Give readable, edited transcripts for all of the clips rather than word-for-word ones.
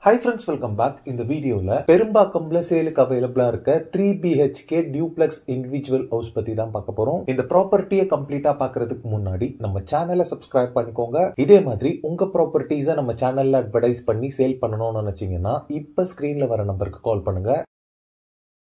Hi friends, welcome back. In the video பெரும்பாக்கம்ல சேலுக்கு அவைலபிளா இருக்க 3 BHK duplex individual house பத்தி தான் பார்க்க போறோம். இந்த ப்ராப்பர்ட்டியை கம்ப்ளீட்டா பார்க்கிறதுக்கு முன்னாடி நம்ம சேனலை சப்ஸ்கிரைப் பண்ணிக்கோங்க. இதே மாதிரி உங்க ப்ராப்பர்ட்டிஸை நம்ம சேனல்ல அட்வர்டைஸ் பண்ணி சேல் பண்ணணும்னு நினைச்சீங்கன்னா இப்ப ஸ்கிரீன்ல வர நம்பருக்கு கால் பண்ணுங்க.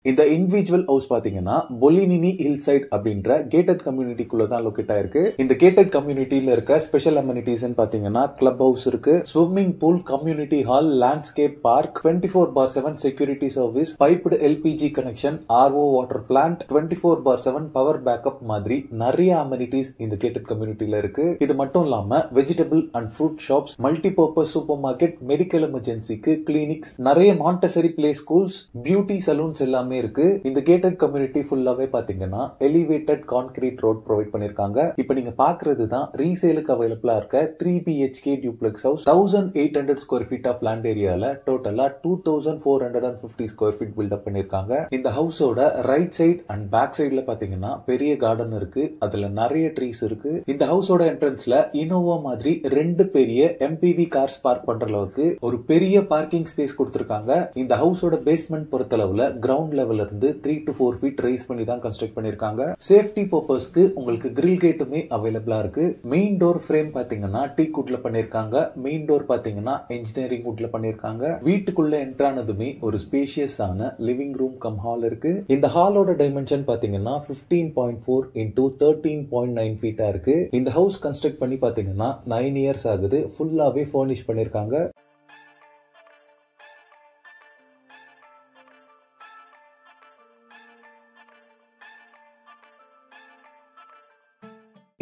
இந்த இண்டிவிஜுவல் ஹவுஸ் பாத்தீங்கன்னா பொலினினி ஹில் சைட் அப்படின்ற கேட்டட் கம்யூனிட்டிக்குள்ள தான் லொகேட் ஆயிருக்கு. இந்த கேட்டட் கம்யூனிட்டியில இருக்க ஸ்பெஷல் அமெனிட்டிஸ் பாத்தீங்கன்னா கிளப் ஹவுஸ் இருக்கு, swimming pool, community hall, landscape park, 24/7 security service, piped LPG connection, RO water plant, 24/7 power backup மாதிரி நிறைய அமெனிட்டிஸ் இந்த கேட்டட் கம்யூனிட்டியில இருக்கு. இது மட்டும் இல்லாம vegetable and fruit shops, multi purpose supermarket, medical எமர்ஜென்சிக்கு கிளினிக்ஸ், நிறைய Montessori play schools, beauty salons எல்லாமே இருக்கு. இந்த கேட்டட் கம்யூனிட்டி ஃபுல்லாவே பாத்தீங்கன்னா எலிவேட்டட் கான்கிரீட் ரோட் ப்ரொவைட் பண்ணிருக்காங்க. இப்போ நீங்க பாக்குறது தான் ரீசேலுக்கு அவைலபிளா இருக்க 3 BHK duplex house. 1800 square feet of land ஏரியால டோட்டலா 2450 ஸ்கொயர் ஃபீட் பில்ட் பண்ணிருக்காங்க. இந்த ஹவுஸோட ரைட் சைடு அண்ட் பேக் சைடுல பாத்தீங்கன்னா பெரிய கார்டன் இருக்கு, அதுல நிறைய ட்ரீஸ் இருக்கு. இந்த ஹவுஸோட என்ட்ரன்ஸ்ல இனோவா மாதிரி 2 பெரிய MPV கார்ஸ் பார்க் பண்ற அளவுக்கு ஒரு பெரிய பார்க்கிங் ஸ்பேஸ் கொடுத்திருக்காங்க. இந்த ஹவுஸோட பேஸ்மெண்ட் பொறுத்தளவுல கிரவுண்ட் லெவல்ல இருந்து 3 to 4 feet ரைஸ் பண்ணி தான் கன்ஸ்ட்ரக்ட் பண்ணிருக்காங்க. சேஃப்டி பர்பஸ்க்கு உங்களுக்கு கிரில் கேட்டுமே அவைலபிளா இருக்கு. மெயின் டோர் ஃப்ரேம் பாத்தீங்கன்னா டீக் வுட்ல பண்ணிருக்காங்க. மெயின் டோர் பாத்தீங்கன்னா இன்ஜினியரிங் வுட்ல பண்ணிருக்காங்க. வீட்டுக்குள்ள என்ட்ரானதுமே ஒரு ஸ்பேஷியஸ் ஆன லிவிங் ரூம் கம் ஹால் இருக்கு. இந்த ஹாலோட டைமென்ஷன் பாத்தீங்கன்னா 15.4 into 13.9 ஃபீட்டா இருக்கு. இந்த ஹவுஸ் கன்ஸ்ட்ரக்ட் பண்ணி பாத்தீங்கன்னா 9 இயர்ஸ் ஆகுது. ஃபுல்லாவே ஃபர்னிஷ் பண்ணிருக்காங்க.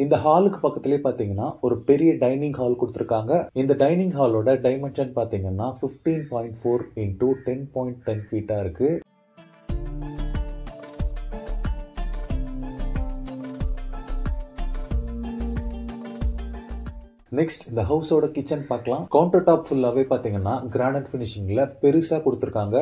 இந்த ஹாலுக்கு பக்கத்திலே பாத்தீங்கன்னா ஒரு பெரிய டைனிங் ஹால் கொடுத்திருக்காங்க. இந்த டைனிங் ஹாலோட டைமென்ஷன் பாத்தீங்கன்னா 15.4 into 10.10 ஃபீட்டா இருக்கு. நெக்ஸ்ட் இந்த ஹவுஸோட கிச்சன் பார்க்கலாம். கவுண்டர் டாப் ஃபுல்லாவே பாத்தீங்கன்னா கிரானைட் ஃபினிஷிங்ல பெருசா கொடுத்திருக்காங்க.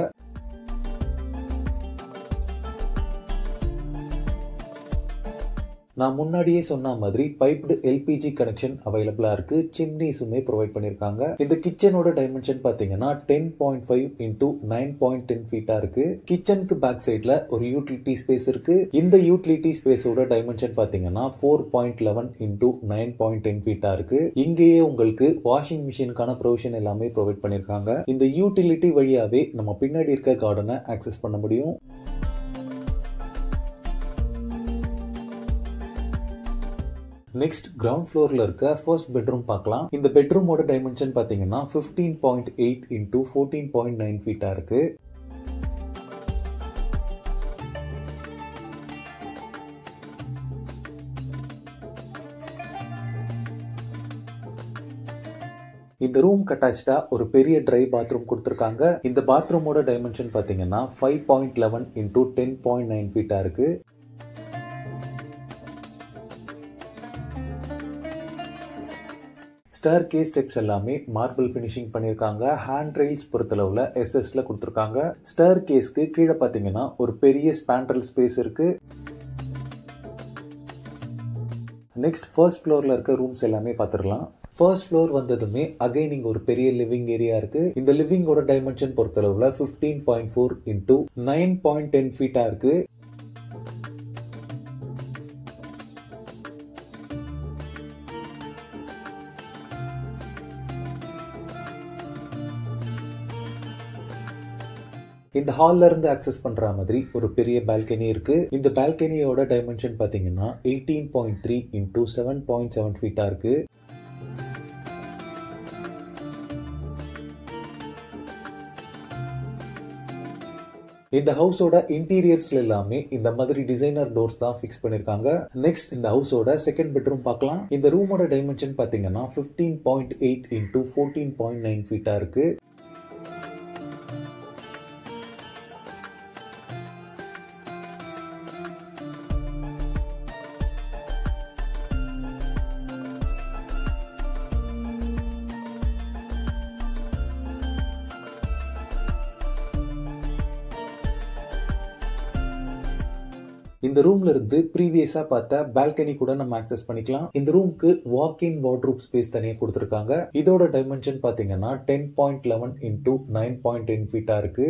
நான் முன்னாடியே சொன்ன மாதிரி பைப்டு எல்பிஜி கனெக்ஷன் அவைலபிளா இருக்கு. சிம்னிஸுமே ப்ரொவைட் பண்ணிருக்காங்க. இந்த கிச்சனோட டைமென்ஷன் பாத்தீங்கன்னா 10.5 into 9.10 ஃபீட்டா இருக்கு. கிச்சனுக்கு பேக் சைட்ல ஒரு யூட்டிலிட்டி ஸ்பேஸ் இருக்கு. இந்த யூட்டிலிட்டி ஸ்பேஸோட டைமென்ஷன் பாத்தீங்கன்னா 4.11 into 9.10 ஃபீட்டா இருக்கு. இங்கேயே உங்களுக்கு வாஷிங் மிஷினுக்கான ப்ரொவிஷன் எல்லாமே ப்ரொவைட் பண்ணிருக்காங்க. இந்த யூட்டிலிட்டி வழியாவே நம்ம பின்னாடி இருக்க கார்டனை ஆக்சஸ் பண்ண முடியும். நெக்ஸ்ட் கிரவுண்ட் ஃப்ளோர்ல இருக்க ஃபர்ஸ்ட் பெட்ரூம் பார்க்கலாம். இந்த பெட்ரூமோட டைமென்ஷன் பாத்தீங்கன்னா 15.8 into 14.9 ஃபீட்டா இருக்கு. இந்த ரூம் அட்டாச்டா ஒரு பெரிய ட்ரை பாத்ரூம் கொடுத்திருக்காங்க. இந்த பாத்ரூமோட டைமென்ஷன் பாத்தீங்கன்னா 5.11 into 10.9 ஃபீட்டா இருக்கு. ஸ்டேர் கேஸ் ஸ்டெப்ஸ் எல்லாமே மார்பிள் பினிஷிங் பண்ணிருக்காங்க. ஹேண்ட் ரெயில்ஸ் பொறுத்தளவுல SS-ல கொடுத்திருக்காங்க. ஸ்டேர் கேஸ்க்கு கீழே பாத்தீங்கன்னா ஒரு பெரிய ஸ்பாண்ட்ரல் ஸ்பேஸ் இருக்கு. நெக்ஸ்ட் ஃபர்ஸ்ட் ஃப்ளோர்ல இருக்க ரூம்ஸ் எல்லாமே பாத்துடலாம். ஃபர்ஸ்ட் ஃப்ளோர் வந்ததுமே அகைன் இங்க ஒரு பெரிய லிவிங் ஏரியா இருக்கு. இந்த லிவிங்கோட டைமென்ஷன் பொறுத்தளவுல 15.4 into 9.10 ஃபீட்டா இருக்கு. இந்த ஹால்ல இருந்து ஆக்சஸ் பண்ற மாதிரி ஒரு பெரிய பால்கனி இருக்கு. இந்த பால்கனியோட டைமென்ஷன் பாத்தீங்கன்னா 18.3 into 7.7 ஃபீட்டா இருக்கு. இந்த ஹவுஸோட இன்டீரியர்ஸ்ல எல்லாமே இந்த மாதிரி டிசைனர் டோர்ஸ் தான் ஃபிக்ஸ் பண்ணிருக்காங்க. நெக்ஸ்ட் இந்த ஹவுஸோட செகண்ட் பெட்ரூம் பார்க்கலாம். இந்த ரூமோட டைமென்ஷன் பாத்தீங்கன்னா 15.8 into 14.9 ஃபீட்டா இருக்கு. இந்த ரூம்ல இருந்து ப்ரீவியஸா பார்த்த பால்கனி கூட நம்ம ஆக்சஸ் பண்ணிக்கலாம். இந்த ரூமுக்கு வாக் இன் வார்ட்ரூப் ஸ்பேஸ் தனியா கொடுத்திருக்காங்க. இதோட டைமென்ஷன் பாத்தீங்கன்னா 10.11 into 9.10 ஃபீட்டா இருக்கு.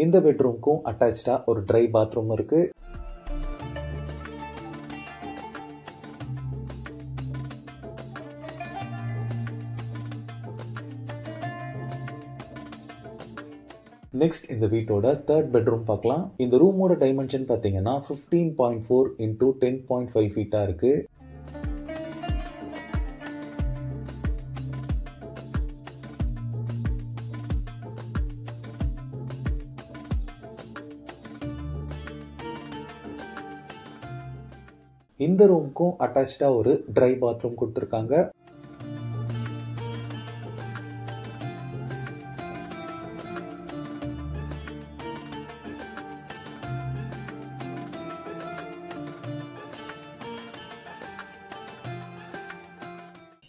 இந்த பெட்ரூம்க்கும் அட்டாச்சா ஒரு ட்ரை பாத்ரூம் இருக்கு. நெக்ஸ்ட் இந்த வீட்டோட தேர்ட் பெட்ரூம் பார்க்கலாம். இந்த ரூமோட டைமென்ஷன் பாத்தீங்கன்னா 15.4 into 10.5 ஃபீட்டா இருக்கு. இந்த ரூமுக்கும் அட்டாச்சா ஒரு ட்ரை பாத்ரூம் கொடுத்திருக்காங்க.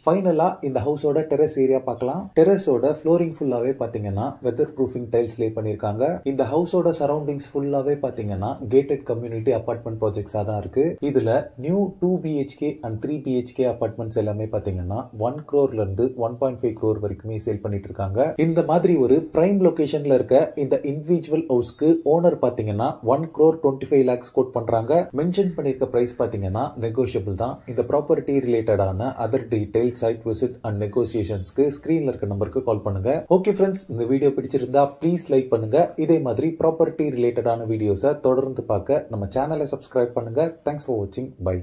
ஃபைனலா இந்த ஹவுஸோட டெரஸ் ஏரியா பார்க்கலாம். டெரஸோட ஃப்ளோரிங் ஃபுல்லாவே பாத்தீங்கன்னா வெதர் ப்ரூஃபிங் டைல்ஸ் லே பண்ணிருக்காங்க. இந்த ஹவுஸோட சரௌண்டிங்ஸ் ஃபுல்லாவே பாத்தீங்கன்னா கேட்டட் கம்யூனிட்டி அபார்ட்மெண்ட் ப்ராஜெக்ட்ஸா தான் இருக்கு. இதுல new 2 BHK and 3 BHK apartments எல்லாமே பாத்தீங்கன்னா 1 crore இருந்து 1.5 crore வரைக்குமே சேல் பண்ணிட்டு இருக்காங்க. இந்த மாதிரி ஒரு பிரைம் லொகேஷன்ல இருக்க இந்த இண்டிவிஜுவல் ஹவுஸ்க்கு ஓனர் பாத்தீங்கன்னா 1.25 crore கோட் பண்றாங்க. மென்ஷன் பண்ணிருக்க பிரைஸ் பாத்தீங்கன்னா நெகோஷியபிள் தான். இந்த ப்ராப்பர்ட்டி ரிலேட்டடான other detail site visit and நெகோசியேஷன்ஸ்க்கு ஸ்கிரீன்ல இருக்க நம்பருக்கு கால் பண்ணுங்க. ஓகே ஃப்ரெண்ட்ஸ், இந்த வீடியோ பிடிச்சிருந்தா ப்ளீஸ் லைக் பண்ணுங்க. இதே மாதிரி ப்ராப்பர்ட்டி ரிலேட்டடான வீடியோஸை தொடர்ந்து பார்க்க நம்ம சேனலை சப்ஸ்கிரைப் பண்ணுங்க. தேங்க்ஸ் ஃபார் வாட்சிங். பை.